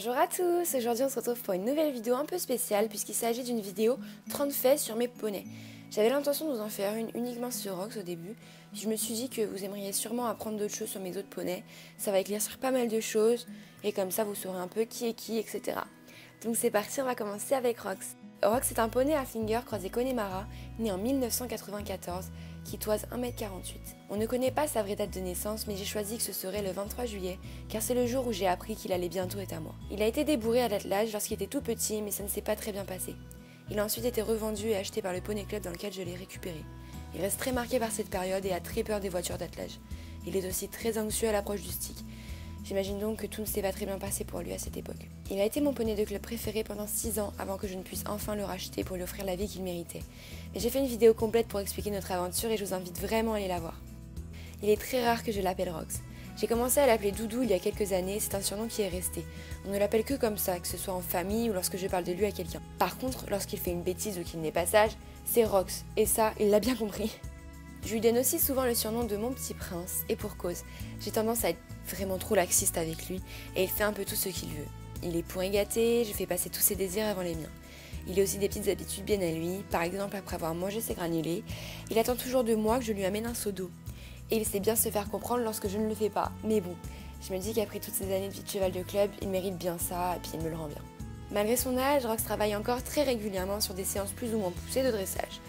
Bonjour à tous, aujourd'hui on se retrouve pour une nouvelle vidéo un peu spéciale puisqu'il s'agit d'une vidéo 30 faits sur mes poneys. J'avais l'intention de vous en faire une uniquement sur Rox au début, puis je me suis dit que vous aimeriez sûrement apprendre d'autres choses sur mes autres poneys, ça va éclaircir pas mal de choses et comme ça vous saurez un peu qui est qui, etc. Donc c'est parti, on va commencer avec Rox. Rox est un poney à finger croisé Connemara, né en 1994, qui toise 1,48 m. On ne connaît pas sa vraie date de naissance, mais j'ai choisi que ce serait le 23 juillet, car c'est le jour où j'ai appris qu'il allait bientôt être à moi. Il a été débourré à l'attelage lorsqu'il était tout petit, mais ça ne s'est pas très bien passé. Il a ensuite été revendu et acheté par le Poney Club dans lequel je l'ai récupéré. Il reste très marqué par cette période et a très peur des voitures d'attelage. Il est aussi très anxieux à l'approche du stick. J'imagine donc que tout ne s'est pas très bien passé pour lui à cette époque. Il a été mon poney de club préféré pendant 6 ans avant que je ne puisse enfin le racheter pour lui offrir la vie qu'il méritait. Mais j'ai fait une vidéo complète pour expliquer notre aventure et je vous invite vraiment à aller la voir. Il est très rare que je l'appelle Rox. J'ai commencé à l'appeler Doudou il y a quelques années, c'est un surnom qui est resté. On ne l'appelle que comme ça, que ce soit en famille ou lorsque je parle de lui à quelqu'un. Par contre, lorsqu'il fait une bêtise ou qu'il n'est pas sage, c'est Rox, et ça, il l'a bien compris. Je lui donne aussi souvent le surnom de mon petit prince, et pour cause. J'ai tendance à être vraiment trop laxiste avec lui, et il fait un peu tout ce qu'il veut. Il est pourri gâté, je fais passer tous ses désirs avant les miens. Il a aussi des petites habitudes bien à lui, par exemple après avoir mangé ses granulés, il attend toujours de moi que je lui amène un seau d'eau. Et il sait bien se faire comprendre lorsque je ne le fais pas, mais bon, je me dis qu'après toutes ces années de vie de cheval de club, il mérite bien ça, et puis il me le rend bien. Malgré son âge, Rox travaille encore très régulièrement sur des séances plus ou moins poussées de dressage.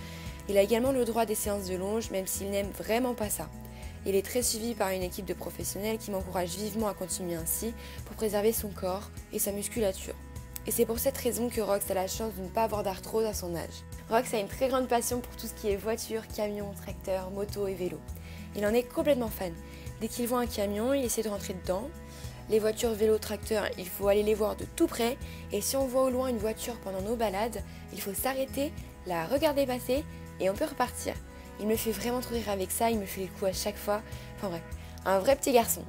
Il a également le droit des séances de longe, même s'il n'aime vraiment pas ça. Il est très suivi par une équipe de professionnels qui m'encourage vivement à continuer ainsi pour préserver son corps et sa musculature. Et c'est pour cette raison que Rox a la chance de ne pas avoir d'arthrose à son âge. Rox a une très grande passion pour tout ce qui est voiture, camion, tracteur, moto et vélo. Il en est complètement fan. Dès qu'il voit un camion, il essaie de rentrer dedans. Les voitures, vélos, tracteurs, il faut aller les voir de tout près. Et si on voit au loin une voiture pendant nos balades, il faut s'arrêter, la regarder passer et on peut repartir. Il me fait vraiment trop rire avec ça, il me fait le coup à chaque fois. Enfin bref, un vrai petit garçon.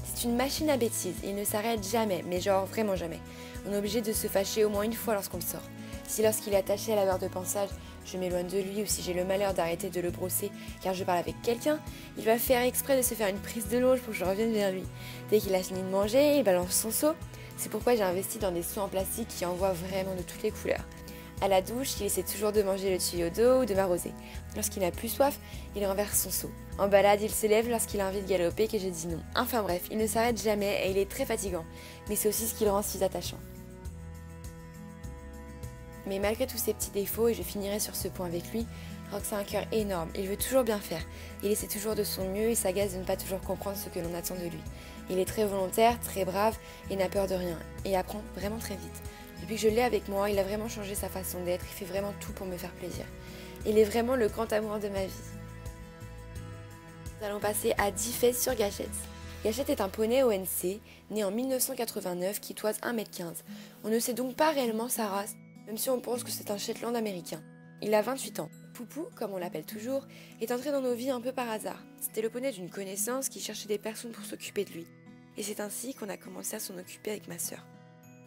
C'est une machine à bêtises, il ne s'arrête jamais, mais genre vraiment jamais. On est obligé de se fâcher au moins une fois lorsqu'on le sort. Si lorsqu'il est attaché à la barre de pansage, je m'éloigne de lui ou si j'ai le malheur d'arrêter de le brosser car je parle avec quelqu'un, il va faire exprès de se faire une prise de longe pour que je revienne vers lui. Dès qu'il a fini de manger, il balance son seau. C'est pourquoi j'ai investi dans des seaux en plastique qui envoient vraiment de toutes les couleurs. À la douche, il essaie toujours de manger le tuyau d'eau ou de m'arroser. Lorsqu'il n'a plus soif, il renverse son seau. En balade, il se lève lorsqu'il a envie de galoper et que je dis non. Enfin bref, il ne s'arrête jamais et il est très fatigant. Mais c'est aussi ce qui le rend si attachant. Mais malgré tous ses petits défauts, et je finirai sur ce point avec lui, Rox a un cœur énorme, il veut toujours bien faire. Il essaie toujours de son mieux et s'agace de ne pas toujours comprendre ce que l'on attend de lui. Il est très volontaire, très brave et n'a peur de rien. Et apprend vraiment très vite. Depuis que je l'ai avec moi, il a vraiment changé sa façon d'être, il fait vraiment tout pour me faire plaisir. Il est vraiment le grand amour de ma vie. Nous allons passer à 10 faits sur Gachette. Gachette est un poney ONC, né en 1989, qui toise 1,15 m. On ne sait donc pas réellement sa race, même si on pense que c'est un Shetland américain. Il a 28 ans. Poupou, comme on l'appelle toujours, est entré dans nos vies un peu par hasard. C'était le poney d'une connaissance qui cherchait des personnes pour s'occuper de lui. Et c'est ainsi qu'on a commencé à s'en occuper avec ma sœur.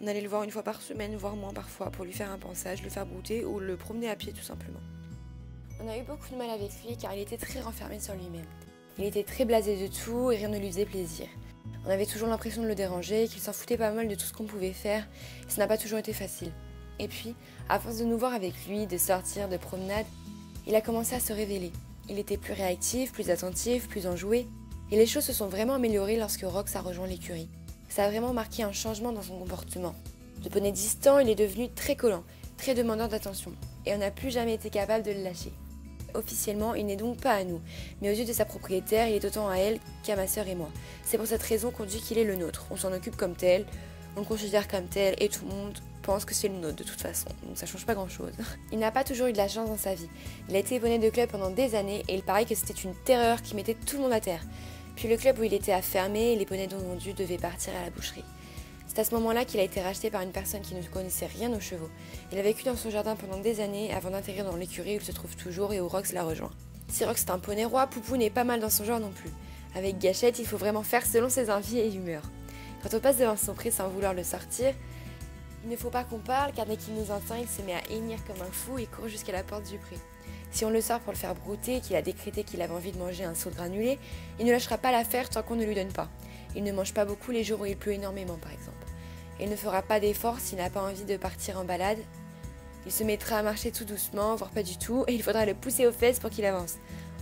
On allait le voir une fois par semaine, voire moins parfois, pour lui faire un pansage, le faire brouter ou le promener à pied tout simplement. On a eu beaucoup de mal avec lui car il était très renfermé sur lui-même. Il était très blasé de tout et rien ne lui faisait plaisir. On avait toujours l'impression de le déranger, qu'il s'en foutait pas mal de tout ce qu'on pouvait faire, et ça n'a pas toujours été facile. Et puis, à force de nous voir avec lui, de sortir, de promenade, il a commencé à se révéler. Il était plus réactif, plus attentif, plus enjoué, et les choses se sont vraiment améliorées lorsque Rox a rejoint l'écurie. Ça a vraiment marqué un changement dans son comportement. De poney distant, il est devenu très collant, très demandeur d'attention, et on n'a plus jamais été capable de le lâcher. Officiellement, il n'est donc pas à nous, mais aux yeux de sa propriétaire, il est autant à elle qu'à ma sœur et moi. C'est pour cette raison qu'on dit qu'il est le nôtre. On s'en occupe comme tel, on le considère comme tel, et tout le monde pense que c'est le nôtre de toute façon, donc ça change pas grand chose. Il n'a pas toujours eu de la chance dans sa vie. Il a été poney de club pendant des années, et il paraît que c'était une terreur qui mettait tout le monde à terre. Puis le club où il était a fermé et les poneys non vendus devaient partir à la boucherie. C'est à ce moment-là qu'il a été racheté par une personne qui ne connaissait rien aux chevaux. Il a vécu dans son jardin pendant des années avant d'intégrer dans l'écurie où il se trouve toujours et où Rox l'a rejoint. Si Rox est un poney roi, Poupou n'est pas mal dans son genre non plus. Avec Gachette, il faut vraiment faire selon ses envies et humeurs. Quand on passe devant son prix sans vouloir le sortir, il ne faut pas qu'on parle car dès qu'il nous entend, il se met à hennir comme un fou et court jusqu'à la porte du prix. Si on le sort pour le faire brouter, qu'il a décrété qu'il avait envie de manger un seau de granulés, il ne lâchera pas l'affaire tant qu'on ne lui donne pas. Il ne mange pas beaucoup les jours où il pleut énormément par exemple. et il ne fera pas d'effort s'il n'a pas envie de partir en balade. Il se mettra à marcher tout doucement, voire pas du tout, et il faudra le pousser aux fesses pour qu'il avance.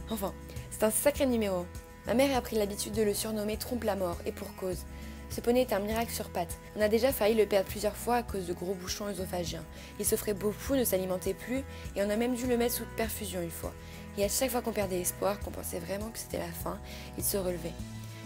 Enfin, c'est un sacré numéro. Ma mère a pris l'habitude de le surnommer Trompe-la-Mort, et pour cause. Ce poney est un miracle sur pattes. On a déjà failli le perdre plusieurs fois à cause de gros bouchons œsophagiens. Il souffrait beaucoup, ne s'alimentait plus, et on a même dû le mettre sous perfusion une fois. Et à chaque fois qu'on perdait espoir, qu'on pensait vraiment que c'était la fin, il se relevait.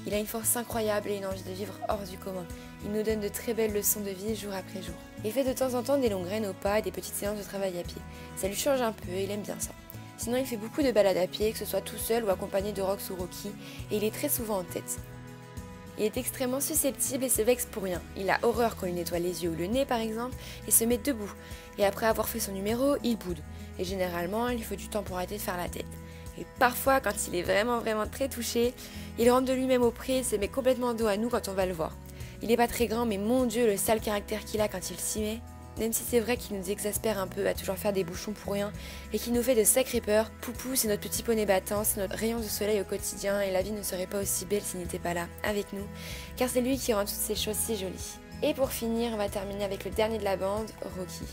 Il a une force incroyable et une envie de vivre hors du commun. Il nous donne de très belles leçons de vie jour après jour. Il fait de temps en temps des longues graines au pas et des petites séances de travail à pied. Ça lui change un peu et il aime bien ça. Sinon, il fait beaucoup de balades à pied, que ce soit tout seul ou accompagné de Rox ou Rocky, et il est très souvent en tête. Il est extrêmement susceptible et se vexe pour rien. Il a horreur quand il nettoie les yeux ou le nez par exemple, et se met debout. Et après avoir fait son numéro, il boude. Et généralement, il faut du temps pour arrêter de faire la tête. Et parfois, quand il est vraiment très touché, il rentre de lui-même auprès et se met complètement dos à nous quand on va le voir. Il n'est pas très grand, mais mon Dieu, le sale caractère qu'il a quand il s'y met. Même si c'est vrai qu'il nous exaspère un peu à toujours faire des bouchons pour rien et qu'il nous fait de sacrées peurs, Poupou c'est notre petit poney battant, c'est notre rayon de soleil au quotidien et la vie ne serait pas aussi belle s'il n'était pas là, avec nous, car c'est lui qui rend toutes ces choses si jolies. Et pour finir, on va terminer avec le dernier de la bande, Rocky.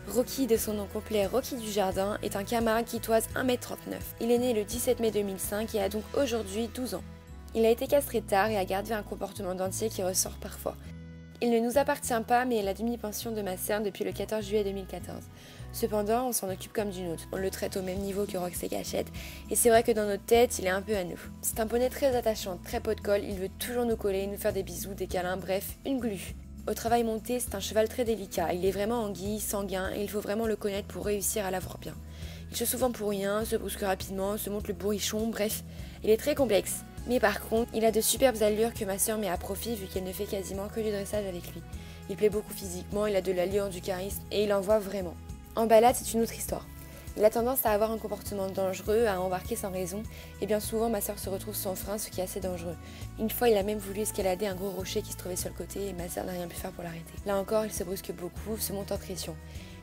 Rocky, de son nom complet Rocky Dujardin, est un camarade qui toise 1m39. Il est né le 17 mai 2005 et a donc aujourd'hui 12 ans. Il a été castré tard et a gardé un comportement d'entier qui ressort parfois. Il ne nous appartient pas, mais est la demi-pension de ma sœur depuis le 14 juillet 2014. Cependant, on s'en occupe comme d'une autre. On le traite au même niveau que Rox et Gâchette, et c'est vrai que dans notre tête, il est un peu à nous. C'est un poney très attachant, très pot de colle, il veut toujours nous coller, nous faire des bisous, des câlins, bref, une glu. Au travail monté, c'est un cheval très délicat, il est vraiment anguille, sanguin, et il faut vraiment le connaître pour réussir à l'avoir bien. Il se souvent pour rien, se brusque rapidement, se montre le bourrichon, bref, il est très complexe. Mais par contre, il a de superbes allures que ma sœur met à profit vu qu'elle ne fait quasiment que du dressage avec lui. Il plaît beaucoup physiquement, il a de l'allure, du charisme et il en voit vraiment. En balade, c'est une autre histoire. Il a tendance à avoir un comportement dangereux, à embarquer sans raison, et bien souvent ma sœur se retrouve sans frein, ce qui est assez dangereux. Une fois, il a même voulu escalader un gros rocher qui se trouvait sur le côté et ma sœur n'a rien pu faire pour l'arrêter. Là encore, il se brusque beaucoup, se monte en pression.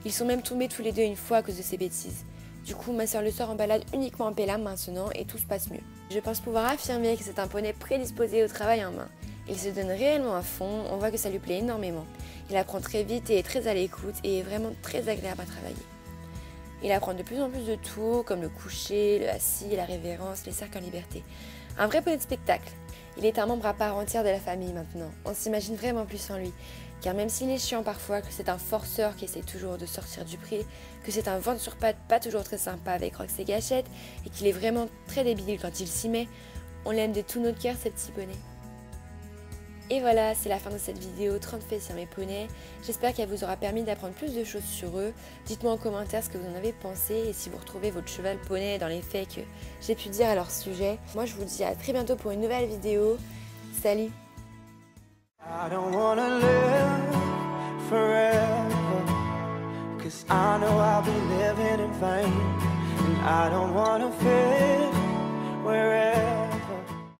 Ils sont même tombés tous les deux une fois à cause de ses bêtises. Du coup, ma sœur le sort en balade uniquement en pélam maintenant et tout se passe mieux. Je pense pouvoir affirmer que c'est un poney prédisposé au travail en main. Il se donne réellement à fond, on voit que ça lui plaît énormément. Il apprend très vite et est très à l'écoute et est vraiment très agréable à travailler. Il apprend de plus en plus de tout, comme le coucher, le assis, la révérence, les cercles en liberté. Un vrai poney de spectacle. Il est un membre à part entière de la famille maintenant. On s'imagine vraiment plus en lui. Car même s'il est chiant parfois, que c'est un forceur qui essaie toujours de sortir du pré, que c'est un ventre sur pattes pas toujours très sympa avec Rox et Gâchette, et qu'il est vraiment très débile quand il s'y met, on l'aime de tout notre cœur, ce petit poney. Et voilà, c'est la fin de cette vidéo 30 faits sur mes poneys. J'espère qu'elle vous aura permis d'apprendre plus de choses sur eux. Dites-moi en commentaire ce que vous en avez pensé et si vous retrouvez votre cheval poney dans les faits que j'ai pu dire à leur sujet. Moi, je vous dis à très bientôt pour une nouvelle vidéo. Salut! I don't wanna live forever, 'cause I know I'll be living in vain, and I don't wanna